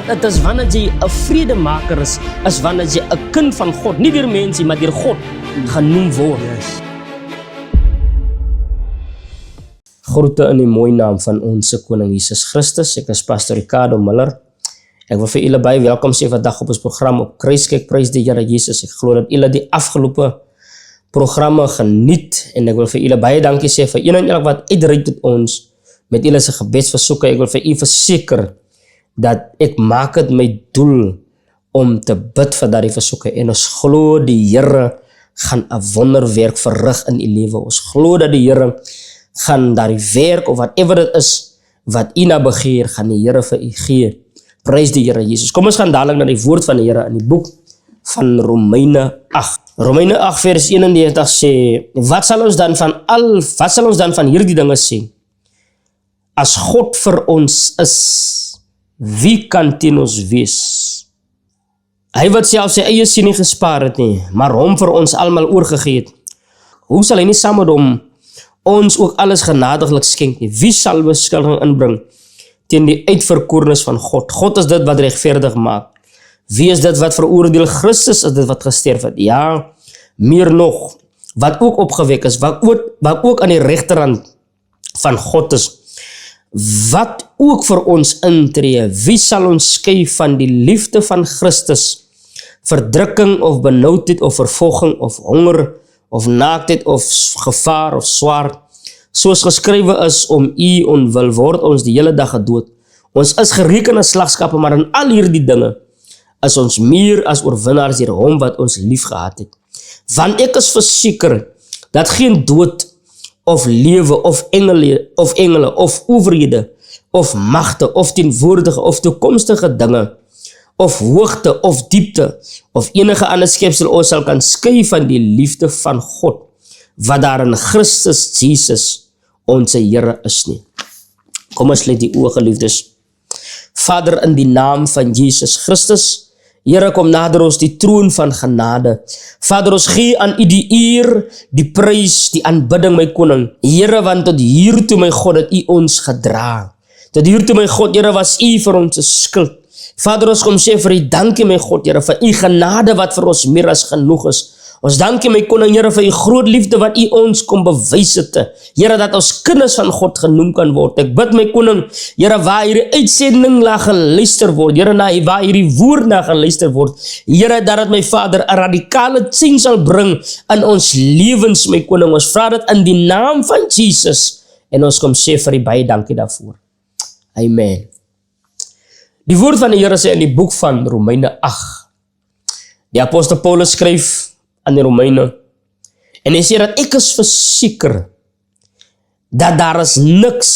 dit is wanneer jy 'n vredemaker is wanneer jy 'n kind van God, nie deur mense, maar deur God genoem word. Yes. Groete in die mooi naam van ons Koning Jesus Christus. Ek is Pastor Ricardo Miller. Ek wil vir julle baie welkom sê vandag op ons program op Kruiskyk. Prys die Here Jesus. Ek glo dat julle die afgelope programme geniet en ek wil vir julle baie dankie sê vir een en elk wat uitreik tot ons met julle se gebedsversoeke. Ek wil vir u verseker dat ek maak dit my doel om te bid vir daardie versoeke en ons glo die Here gaan 'n wonderwerk verrig in u lewe. Ons glo dat die Here gaan daardie werk of whatever dit is wat u na begeer, gaan die Here vir u gee. Prys die Here Jesus. Kom ons gaan dadelik na die woord van die Here in die boek van Romeine 8. Romeine 8 vers 31 sê, wat sal ons dan van hierdie dinge sê? As God vir ons is, wie kan teen ons wees? Hy wat self sy eie seun nie gespaar het nie, maar hom vir ons almal oorgegee het. Hoe sal hy nie saam met hom ons ook alles genadiglik skenk nie? Wie sal beskuldiging inbring teen die uitverkorenes van God? God is dit wat regverdig maak. Wie is dit wat veroordeel? Christus is dit wat gesterf het. Ja, meer nog, wat ook opgewek is, wat ook aan die regterhand van God is, wat ook vir ons intree. Wie sal ons skei van die liefde van Christus? Verdrukking of benoudheid of vervolging of honger of naaktheid of gevaar of swaard. Soos geskrywe is, om u onwil word ons die hele dag gedood. Ons is gereken as slagskape, maar in al hierdie dinge is ons meer as oorwinnaars deur hom wat ons lief gehad het. Want ek is verseker dat geen dood of lewe of engele of owerhede of magte of teenwoordige of toekomstige dinge of hoogte of diepte of enige ander skepsel ons sal kan skei van die liefde van God wat daar in Christus Jesus ons Here is nie. Kom ons sluit die oë, geliefdes. Vader, in die naam van Jesus Christus, Here, kom nader ons die troon van genade. Vader, ons gee aan u die eer, die prys, die aanbidding, my koning. Here, want tot hiertoe, my God, het u ons gedra. Tot hiertoe, my God, Here, was u vir ons skuld. Vader, ons kom sê vir u dankie, my God, Here, vir u genade wat vir ons meer as genoeg is. Ons dankie, my koning, Here, vir u groot liefde wat u ons kom bewys het. Here, dat ons kinders van God genoem kan word. Ek bid, my koning, Here, waar hierdie uitsending na geluister word, Here, waar hierdie woord na geluister word, Here, dat het, my Vader, 'n radikale change sal bring in ons lewens, my koning. Ons vra dit in die naam van Jesus en ons kom sê vir u baie dankie daarvoor. Amen. Die woord van die Here sê in die boek van Romeine 8. Die apostel Paulus skryf aan die Romeine en hy sê dat ek is verseker dat daar is niks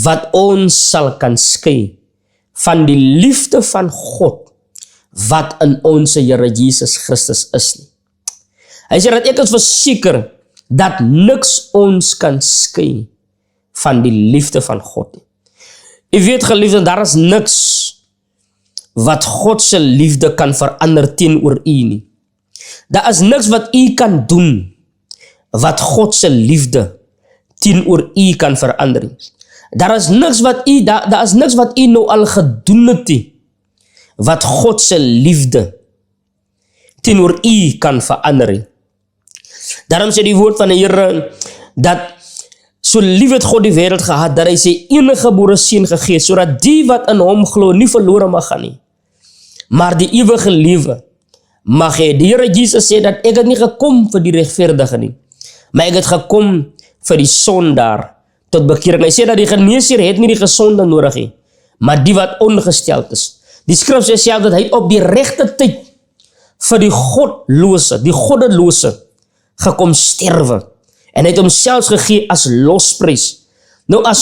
wat ons sal kan skei van die liefde van God wat in ons Here Jesus Christus is nie. Hy sê dat ek is verseker dat niks ons kan skei van die liefde van God nie. U weet, geliefde, daar is niks wat God se liefde kan verander teenoor u nie. Daar is niks wat u kan doen wat God se liefde teenoor u kan verander. Daar is niks wat u nou al gedoen het wat God se liefde teenoor u kan verander. Daarom sê die woord van die Here dat so lief het God die wêreld gehad dat hy sy enige gebore seun gegee sodat die wat in hom glo nie verlore mag gaan nie, maar die ewige lewe mag hê. Die Here Jesus sê dat ek het nie gekom vir die regverdige nie, maar ek het gekom vir die sondaar tot bekering. Hy sê dat die geneesheer het nie die gesonde nodig nie, maar die wat ongesteld is. Die skrif sê self dat hy op die regte tyd vir die godlose, die goddelose gekom sterwe en hy het homself gegee as losprys. Nou as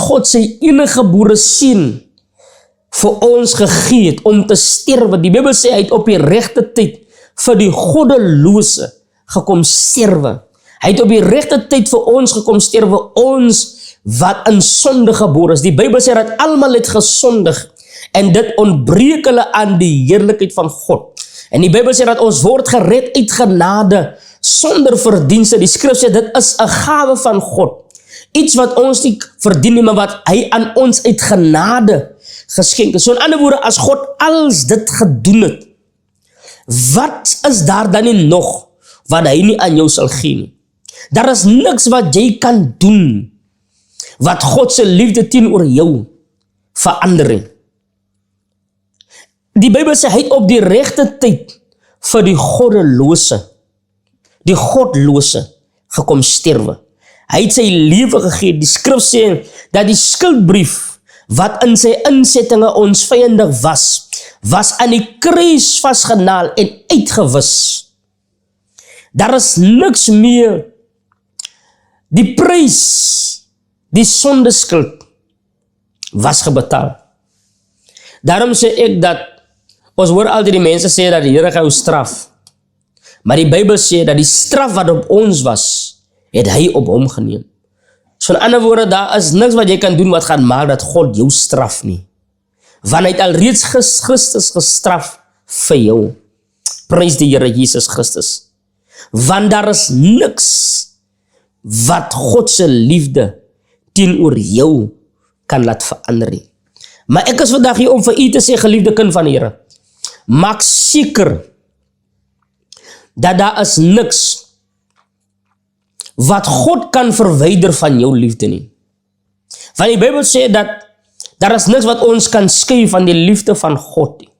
God sy enige gebore seun vir ons gegee het om te sterwe. Die Bybel sê hy het op die regte tyd vir die goddelose gekom sterwe. Hy het op die regte tyd vir ons gekom sterwe, ons wat in sonde gebore is. Die Bybel sê dat almal het gesondig en dit ontbreek hulle aan die heerlikheid van God. En die Bybel sê dat ons word gered uit genade sonder verdienste. Die skrif sê dit is 'n gawe van God. iets wat ons nie verdien nie, maar wat hy aan ons uit genade geskenk het. So in ander woorde, as God alles dit gedoen het, wat is daar dan nie nog wat hy nie aan jou sal gee nie? Daar is niks wat jy kan doen wat God se liefde teenoor jou verander nie. Die Bybel sê hy het op die regte tyd vir die godlose gekom sterwe. Hy het sy lewe gegee. Die skrif sê dat die skuldbrief wat in sy insettinge ons vyandig was aan die kruis vasgenaal en uitgewis. Daar is niks meer. Die prys, die sondeskuld was gebetaal. Daarom sê ek dat ons hoor altyd die mense sê dat die Here gaan jou straf. Maar die Bybel sê dat die straf wat op ons was, het hy op hom geneem. So in ander woorde, daar is niks wat jy kan doen wat gaan maak dat God jou straf nie. Want hy het alreeds Christus gestraf vir jou. Prys die Here Jesus Christus. Want daar is niks wat God se liefde teenoor jou kan laat verander nie. Maar ek is vandag hier om vir u te sê, geliefde kind van die Here, maak seker dat daar is niks wat God kan verwyder van jou liefde nie. Want die Bybel sê dat daar is niks wat ons kan skei van die liefde van God nie.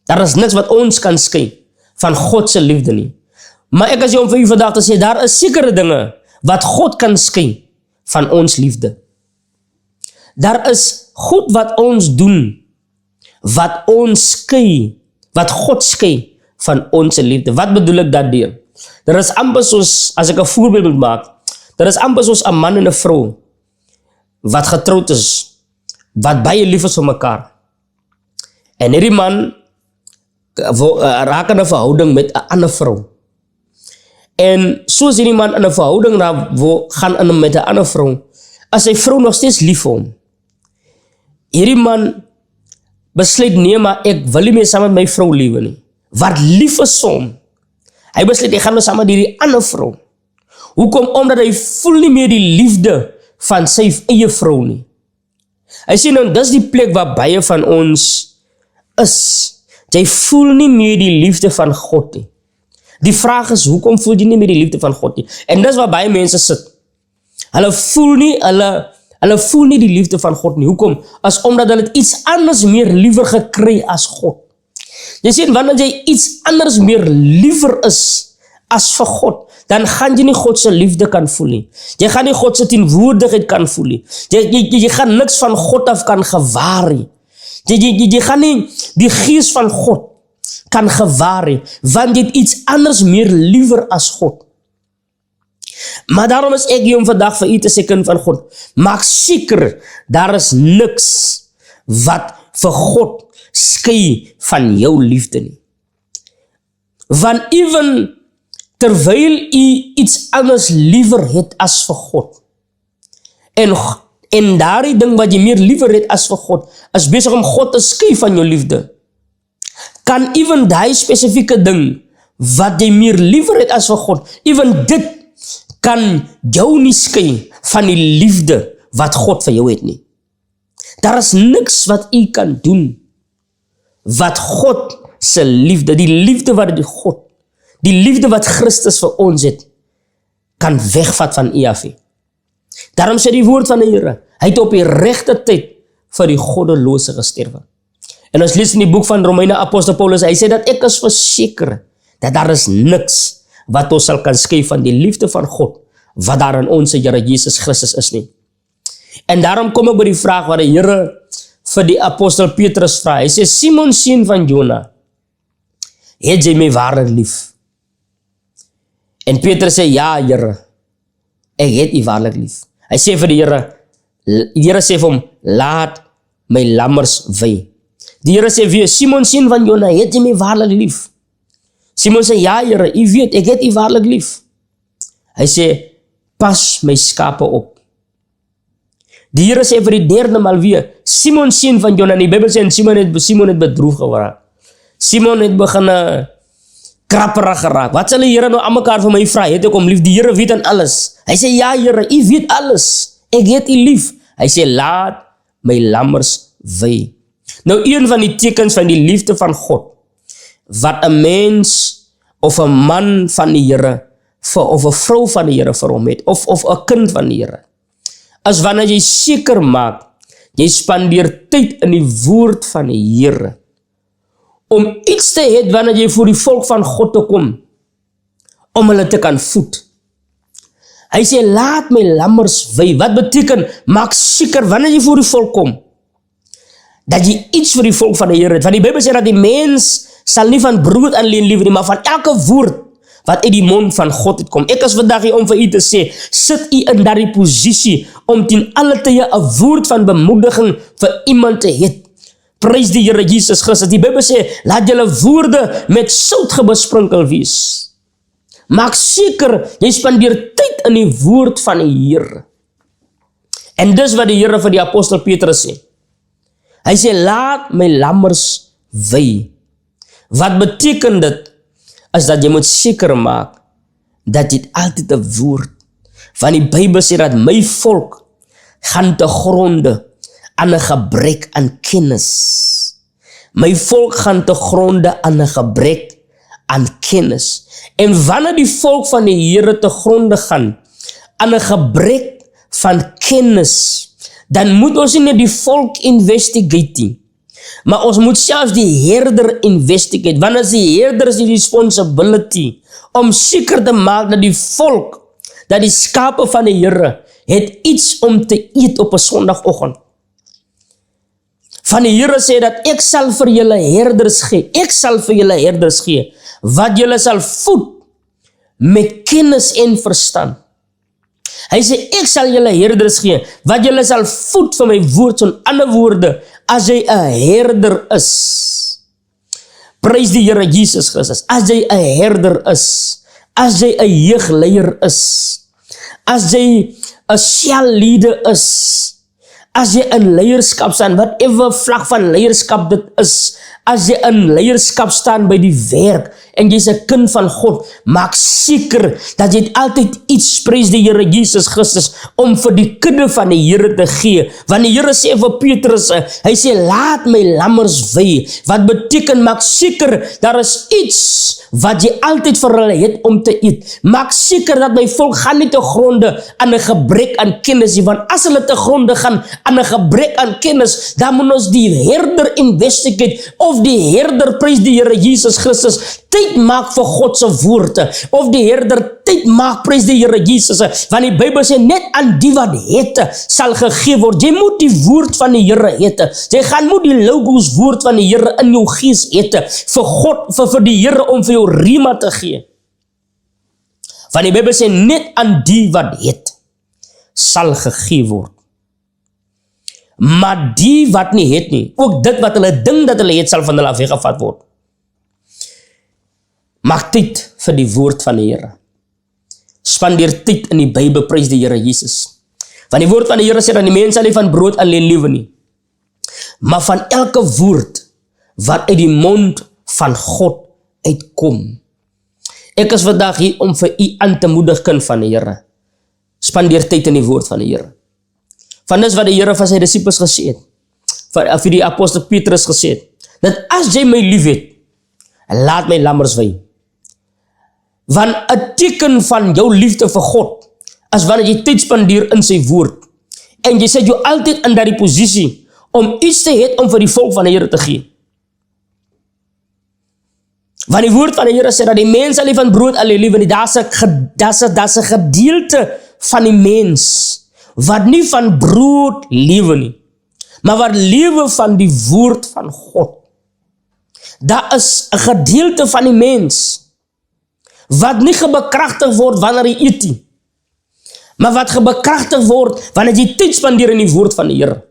Daar is niks wat ons kan skei van God se liefde nie. Maar ek is hier om vir u vandag te sê, daar is sekere dinge wat God kan skei van ons liefde. Daar is goed wat ons doen, wat ons skei, wat God skei van ons liefde. Wat bedoel ek dat deur? Daar is amper soos, as ek 'n voorbeeld moet maak, daar is amper soos 'n man en 'n vrou wat getroud is, wat baie lief is vir mekaar. En hierdie man raak in 'n verhouding met 'n ander vrou. En soos hierdie man in 'n verhouding gaan in met 'n ander vrou, as sy vrou nog steeds lief vir hom. Hierdie man besluit, nee, maar ek wil nie meer saam met my vrou lewe nie. Wat lief is vir hom. Hy besluit, hy gaan nou saam met hierdie ander vrou. Hoekom? Omdat hy voel nie meer die liefde van sy eie vrou nie. Hy sê nou, dis die plek waar baie van ons is. Jy voel nie meer die liefde van God nie. Die vraag is, hoekom voel jy nie meer die liefde van God nie? En dis waar baie mense sit. Hulle voel nie die liefde van God nie. Hoekom? As omdat hulle iets anders meer liewer gekry as God. Jy sien, wanneer jy iets anders meer liewer is as vir God, dan gaan jy nie God se liefde kan voel nie. Jy gaan nie God se teenwoordigheid kan voel nie. Jy gaan niks van God af kan gewaar nie. Jy gaan nie die gees van God kan gewaar nie, want jy het iets anders meer liewer as God. Maar daarom is ek hier om vandag vir u te sê, kind van God, maak seker, daar is niks wat vir God skei van jou liefde nie. Want even terwyl u iets anders liewer het as vir God, en daardie ding wat jy meer liewer het as vir God, is besig om God te skei van jou liefde, kan even die spesifieke ding wat jy meer liewer het as vir God, even dit kan jou nie skei van die liefde wat God vir jou het nie. Daar is niks wat u kan doen wat God se liefde, die liefde wat Christus vir ons het, kan wegvat van u af. Daarom sê die woord van die Here, hy het op die regte tyd vir die goddelose gesterwe. En ons lees in die boek van Romeine, apostel Paulus, hy sê dat ek is verseker dat daar is niks wat ons sal kan skei van die liefde van God, wat daar in ons Here Jesus Christus is nie. En daarom kom ek by die vraag wat die Here vir die apostel Petrus vra. Hy sê, Simon, seun van Jona, het jy my waarlik lief? En Petrus sê, ja, Here, ek het u waarlik lief. Hy sê vir die Here sê vir hom, laat my lammers wei. Die Here sê weer, Simon, seun van Jona, het jy my waarlik lief? Simon sê, ja, Here, u weet, ek het u waarlik lief. Hy sê, pas my skape op. Die Here sê vir die derde maal weer, Simon, seun van Jona, die Bybel sê, en Simon het bedroef geraak. Simon het begin krapperig geraak. Wat sal die Here nou aan mekaar vir my vra? Het ek om lief? Die Here weet aan alles. Hy sê, ja, Here, u weet alles. Ek het u lief. Hy sê, laat my lammers wei. Nou, een van die tekens van die liefde van God, wat 'n mens of 'n man van die Here, of 'n vrou van die Here vir hom het, of 'n kind van die Here, is wanneer jy seker maak, jy spandeer tyd in die woord van die Here, om iets te hê wanneer jy voor die volk van God te kom, om hulle te kan voed. Hy sê, laat my lammers wei. Wat beteken, maak seker, wanneer jy voor die volk kom, dat jy iets vir die volk van die Here het. Want die Bybel sê dat die mens sal nie van brood alleen lewe nie, maar van elke woord wat uit die mond van God het kom. Ek is vandag hier om vir u te sê, sit u in daardie posisie, om ten alle tye 'n woord van bemoediging vir iemand te hê. Prys die Here Jesus Christus. Die Bybel sê, laat julle woorde met sout gebesprinkel wees. Maak seker, jy spandeer tyd in die woord van die Here. En dis wat die Here vir die apostel Petrus sê. Hy sê, laat my lammers wei. Wat beteken dit? Is dat jy moet seker maak, dat jy altyd 'n woord, van die Bybel sê dat my volk gaan te gronde aan 'n gebrek aan kennis. My volk gaan te gronde aan 'n gebrek aan kennis. En wanneer die volk van die Here te gronde gaan, aan 'n gebrek van kennis, dan moet ons nie net die volk investigate nie, maar ons moet selfs die herder investigate, want as die herder is die responsibility, om seker te maak dat die volk, dat die skape van die Here, het iets om te eet op 'n Sondagoggend. Van die Here sê dat ek sal vir julle herders gee, ek sal vir julle herders gee, wat julle sal voed met kennis en verstand. Hy sê, ek sal julle herders gee, wat julle sal voed vir my woord. So in ander woorde, as jy 'n herder is, prys die Here Jesus Christus, as jy 'n herder is, as jy 'n jeugleier is, as jy 'n selleader is, as jy in leierskap staan, whatever vlak van leierskap dit is, as jy in leierskap staan by die werk, en jy is 'n kind van God, maak seker dat jy altyd iets, prys die Here Jesus Christus, om vir die kudde van die Here te gee. Want die Here sê vir Petrus, hy sê, laat my lammers wei. Wat beteken, maak seker, daar is iets wat jy altyd vir hulle het om te eet. Maak seker dat my volk gaan nie te gronde aan 'n gebrek aan kennis nie, want as hulle te gronde gaan aan 'n gebrek aan kennis, dan moet ons die herder investigate, of die herder, prys die Here Jesus Christus, tyd maak vir God se woorde, of die herder tyd maak, prys die Here Jesus, want die Bybel sê, net aan die wat het, sal gegee word. Jy moet die woord van die Here het. Jy gaan moet die logos woord van die Here in jou gees het, vir God, vir die Here om vir jou rema te gee. Want die Bybel sê, net aan die wat het, sal gegee word. Maar die wat nie het nie, ook dit wat hulle dink dat hulle het, sal van hulle af weggevat word. Maak tyd vir die woord van die Here. Spandeer tyd in die Bybel, prys die Here Jesus. Want die woord van die Here sê dat die mens sal nie van brood alleen lewe nie, maar van elke woord wat uit die mond van God uitkom. Ek is vandag hier om vir u aan te moedig, kind van die Here. Spandeer tyd in die woord van die Here. Van dis wat die Here van sy disippels gesê het, vir die apostel Petrus gesê het, dat as jy my lief het, laat my lammers wei. Want 'n teken van jou liefde vir God, as wanneer jy tyd spandeer in sy woord, en jy sit jou altyd in daardie posisie, om iets te hê om vir die volk van die Here te gee. Want die woord van die Here sê dat die mens sal nie van brood alleen lewe nie, daar's 'n gedeelte van die mens, wat nie van brood lewe nie, maar wat lewe van die woord van God. Daar is 'n gedeelte van die mens, wat nie gebekragtig word wanneer jy eet nie, maar wat gebekragtig word wanneer jy tyd spandeer in die woord van die Here.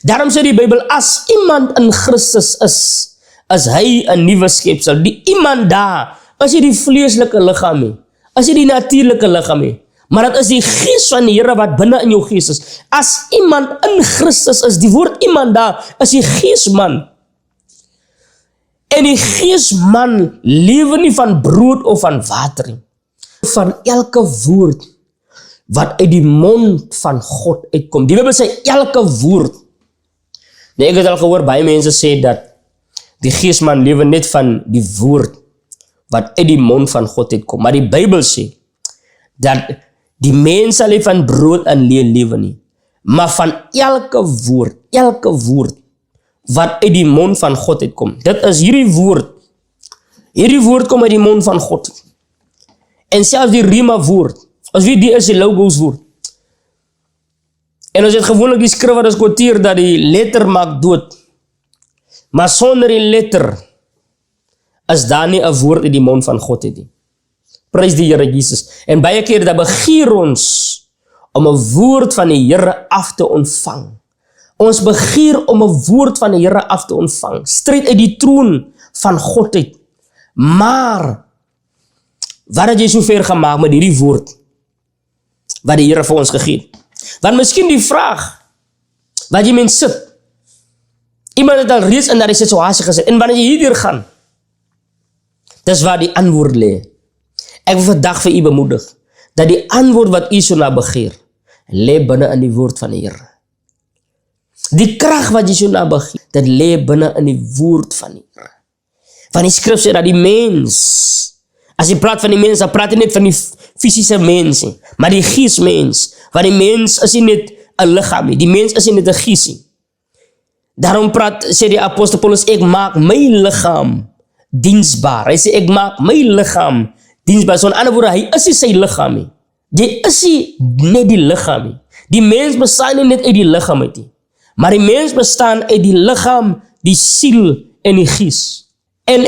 Daarom sê die Bybel, as iemand in Christus is hy 'n nuwe skepsel. Die iemand daar, is nie die vleeslike liggaam nie, is nie die natuurlike liggaam nie, maar dit is die gees van die Here wat binne in jou gees is. As iemand in Christus is, die woord iemand daar, is die geesman. En die geesman lewe nie van brood of van water nie, van elke woord wat uit die mond van God uitkom. Die Bybel sê elke woord. Nee, ek het al gehoor, baie mense sê dat die geesman lewe net van die woord wat uit die mond van God uitkom. Maar die Bybel sê dat die mens sal nie van brood alleen lewe nie, maar van elke woord wat uit die mond van God uitkom. Dit is hierdie woord. Hierdie woord kom uit die mond van God. En selfs die rima woord, as wie die is die logos woord. En ons het gewoonlik die skrif wat ons quoteer dat die letter maak dood. Maar sonder die letter is daar nie 'n woord uit die mond van God het nie. Prys die Here Jesus. En baie keer dat begeer ons om 'n woord van die Here af te ontvang. Ons begeer om 'n woord van die Here af te ontvang. Stryd uit die troon van God uit. Maar wat het jy so ver gemaak met hierdie woord wat die Here vir ons gegee het? Want miskien die vraag wat jy mens sit. Iemand het al reeds in daardie situasie gesit. En wanneer jy hierdeur gaan, dis waar die antwoord lê. Ek wil vandag vir u bemoedig dat die antwoord wat u so na begeer, lê binne in die woord van die Here. Die krag wat jy so na begeer, dit lê binne in die woord van die Here. Van die skrif sê dat die mens, as jy praat van die mens, dan praat jy net van die fisiese mens, maar die geesmens, want die mens is nie net 'n liggaam nie, die mens is nie net 'n gees nie. Daarom sê die apostel Paulus, ek maak my liggaam diensbaar. Hy sê, ek maak my liggaam diensbaar. So in ander woorde, hy is nie sy liggaam nie. Jy is nie net die liggaam nie. Die mens bestaan nie net uit die liggaam uit nie, maar die mens bestaan uit die liggaam, die siel en die gees. En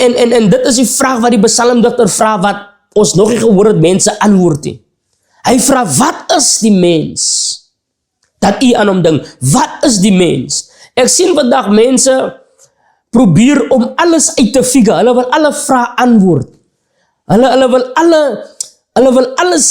dit is die vraag wat die psalmdigter vra, wat ons nog nie gehoor het mense antwoord nie. Hy vra, wat is die mens? Dat u aan hom dink, wat is die mens? Ek sien vandag mense probeer om alles uit te figure. Hulle wil alle vrae antwoord. Hulle wil alles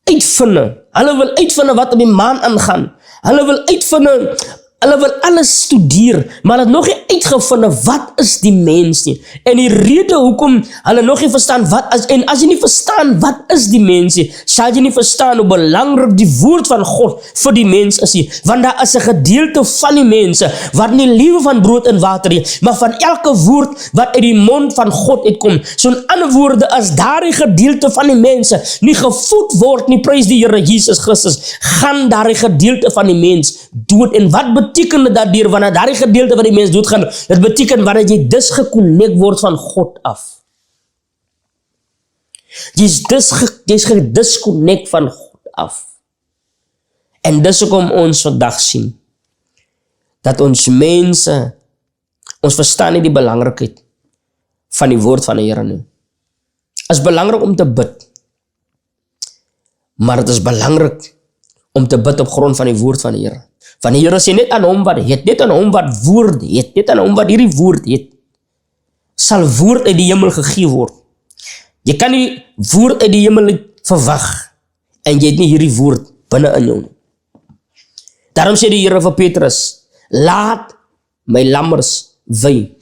uitvind. Hulle wil uitvind wat op die maan aangaan. Hulle wil alles studeer, maar hulle het nog nie uitgevind wat is die mens nie. En die rede hoekom hulle nog nie verstaan wat is, en as jy nie verstaan wat is die mens nie, sal jy nie verstaan hoe belangrik die woord van God vir die mens is nie. Want daar is 'n gedeelte van die mense wat nie lewe van brood en water nie, maar van elke woord wat uit die mond van God uitkom. So in ander woorde, as daardie gedeelte van die mense nie gevoed word nie, prys die Here Jesus Christus, gaan daardie gedeelte van die mens dood. En wat beteken dit dat wanneer daardie gedeelte van die mens doodgaan? Dit beteken wanneer jy dus geconnect word van God af. Jy's gedisconnect van God af. En dis hoekom ons vandag sien dat ons mense, ons verstaan nie die belangrikheid van die woord van die Here nie. Het is belangrik om te bid, maar het is belangrik om te bid op grond van die woord van die Here. Van die Here sê net aan hom wat het, net aan hom wat woord het, net aan hom wat hierdie woord het, sal woord uit die hemel gegee word. Jy kan nie woord uit die hemel verwag, en jy het nie hierdie woord binne in jou. Daarom sê die Here vir Petrus, laat my lammers wei,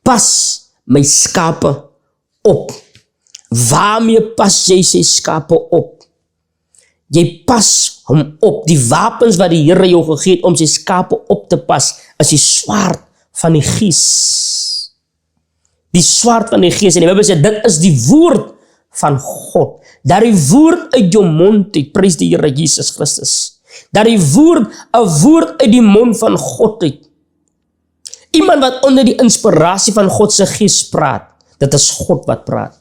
pas my skape op. Waarmee pas jy sy skape op? Jy pas hom op. Die wapens wat die Here jou gegee het om sy skape op te pas, is die swaard van die Gees. Die swaard van die Gees. En die Bybel sê, dit is die woord van God. Dat die woord uit jou mond uit, prys die Here Jesus Christus. Dat die woord, 'n woord uit die mond van God uit. Iemand wat onder die inspirasie van God se Gees praat, dit is God wat praat.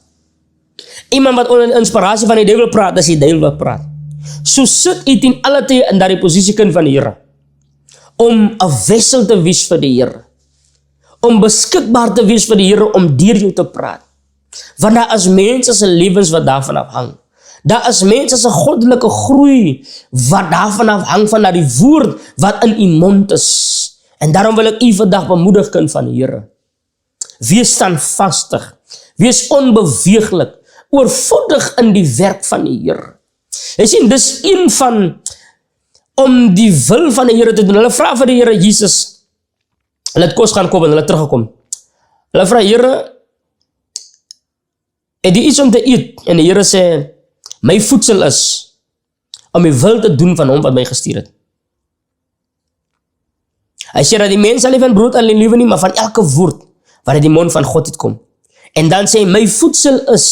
Iemand wat onder die inspirasie van die duiwel praat, dis die duiwel wat praat. So sit jy ten alle tye in daardie posisie kind van die Here, om 'n wissel te wees vir die Here, om beskikbaar te wees vir die Here, om deur jou te praat. Want daar is mense se lewens wat daarvan afhang. Daar is mense se goddelike groei wat daarvan afhang, van dat die woord wat in u mond is. En daarom wil ek u vandag bemoedig, kind van die Here. Wees standvastig, wees onbeweeglik, oorvloedig in die werk van die Here. Jy sien, dis een van om die wil van die Here te doen. Hulle vra vir die Here Jesus, hulle het kos gaan koop en hulle teruggekom. Hulle vra, Here, het jy iets om te eet? En die Here sê, my voedsel is om die wil te doen van hom wat my gestuur het. Hy sê dat die mens sal nie van brood alleen lewe nie, maar van elke woord wat uit die mond van God uitkom. En dan sê hy, my voedsel is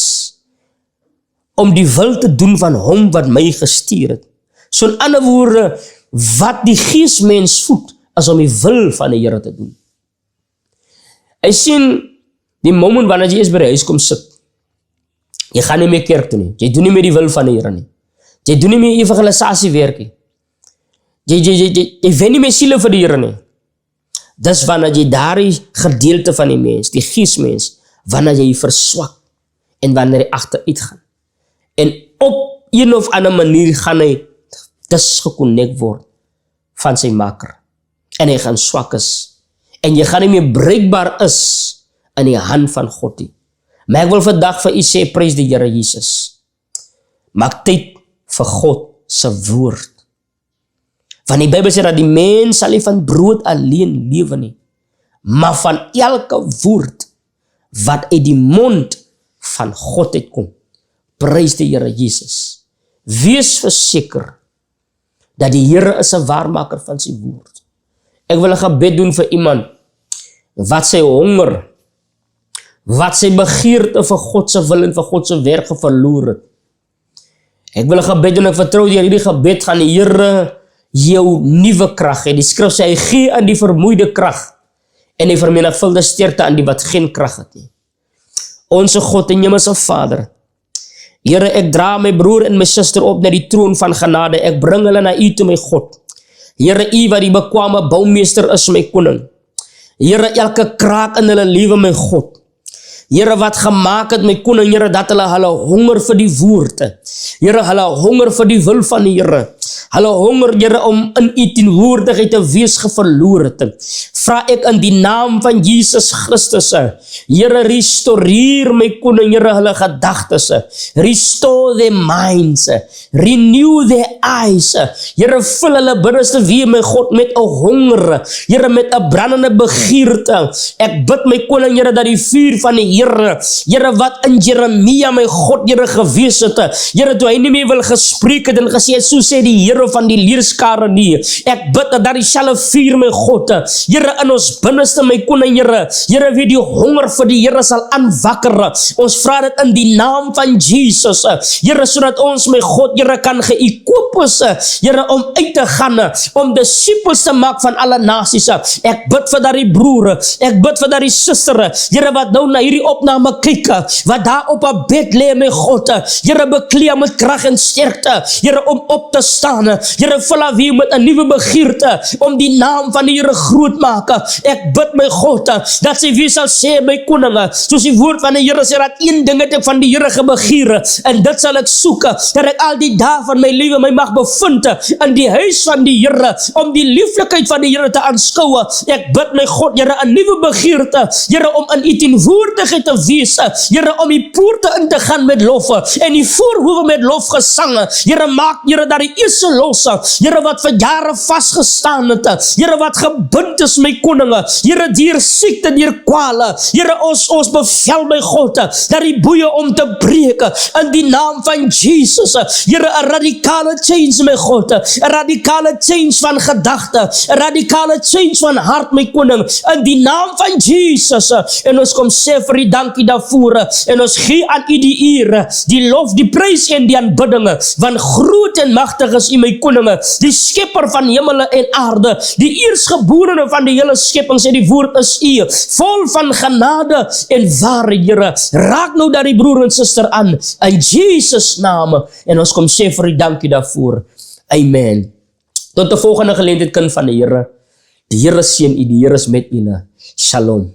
om die wil te doen van hom wat my gestuur het. So in ander woorde, wat die gees mens voed, is om die wil van die Here te doen. Hy sien, die moment wanneer jy eens by die huis kom sit, jy gaan nie meer kerk toe nie, jy doen nie meer die wil van die Here nie, jy doen nie meer evangelisasie werk nie, jy wen nie meer siele vir die Here nie. Dis wanneer jy daardie gedeelte van die mens, die geesmens, wanneer jy verswak en wanneer hy agteruit gaan. En op een of ander manier gaan hy disgeconnect word van sy maker. En hy gaan swak is. En jy gaan nie meer bruikbaar is in die hand van God nie. Maar ek wil vandag vir u sê, prys die Here Jesus. Maak tyd vir God se woord. Want die Bybel sê dat die mens sal nie van brood alleen lewe nie, maar van elke woord wat uit die mond van God uitkom. Prys die Here Jesus. Wees verseker dat die Here is 'n waarmaker van sy woord. Ek wil 'n gebed doen vir iemand wat sy honger, wat sy begeerte vir God se wil en vir God se werk verloor het. Ek wil 'n gebed doen, ek vertrou deur hierdie gebed gaan die Here jou nuwe krag hê. Die skrif sê hy gee aan die vermoeide krag en hy vermenigvuldig sterkte aan die wat geen krag het nie. Onse God en hemelse Vader, Here, ek dra my broer en my suster op na die troon van genade. Ek bring hulle na u toe, my God. Here, u wat die bekwame boumeester is, my koning. Here, elke kraak in hulle lewe, my God. Here, wat gemaak het, my koning, Here, dat hulle honger vir die woorde. Here, hulle honger vir die wil van die Here. Hulle honger, Here, om in u teenwoordigheid te wees geverloor het. Vra ek in die naam van Jesus Christus, Here, restoreer my koning, Here, hulle gedagtes. Restore their minds. Renew their eyes. Here, vul hulle binneste weer, my God, met 'n honger. Here, met 'n brandende begeerte. Ek bid, my koning, Here, dat die vuur van die Here, Here, wat in Jeremia, my God, Here, gewees het. Here, toe hy nie meer wil gespreek het en gesê het, so sê die Here van die leerskare nie. Ek bid dat die selfe vuur, my God, Here, in ons binneste, my koning, Here, wie die honger vir die Here sal aanwakker. Ons vra dit in die naam van Jesus, Here, sodat ons, my God, Here, kan geëquip is, Here, om uit te gaan, om disciples te maak van alle nasies. Ek bid vir daardie broer, ek bid vir daardie suster, Here, wat nou na hierdie opname kyk, wat daar op 'n bed lê, my God, Here, bekleed met krag en sterkte, Here, om op te staan, Here, vul haar weer met 'n nuwe begeerte, om die naam van die Here groot maak. Ek bid, my God, dat sy weer sal sê, my koning, soos die woord van die Here sê, dat een ding het ek van die Here gebegeer, en dit sal ek soek, dat ek al die dae van my lewe my mag bevind in die huis van die Here, om die lieflikheid van die Here te aanskou. Ek bid, my God, Here, 'n nuwe begeerte, Here, om in u teenwoordigheid te wees, Here, om die poorte in te gaan met lof, en die voorhoewe met lofgesange. Here, maak, Here, dat die eerste los, Here, wat vir jare vasgestaan het, Here, wat gebind is, my koning, Here, deur siekte, deur kwale, Here, ons bevel, my God, dat die boeie om te breek, in die naam van Jesus, Here, 'n radikale change, my God, 'n radikale change van gedagte, 'n radikale change van hart, my koning, in die naam van Jesus, en ons kom sê vir die dankie daarvoor, en ons gee aan u die eer, die lof, die prys en die aanbidding, want groot en magtig is u, my koning, die skepper van hemele en aarde, die eersgeborene van die hele skepping, sê die woord is u, vol van genade en ware, Here. Raak nou daar die broer en suster aan, in Jesus naam, en ons kom sê vir die dankie daarvoor. Amen. Tot die volgende geleentheid, kind van die Here. Die Here seën u, die Here is met julle. Shalom.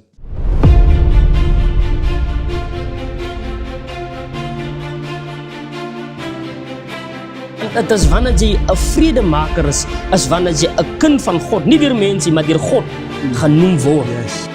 Dit is wanneer jy 'n vredemaker is wanneer jy 'n kind van God, nie deur mense, maar deur God genoem word. Yes.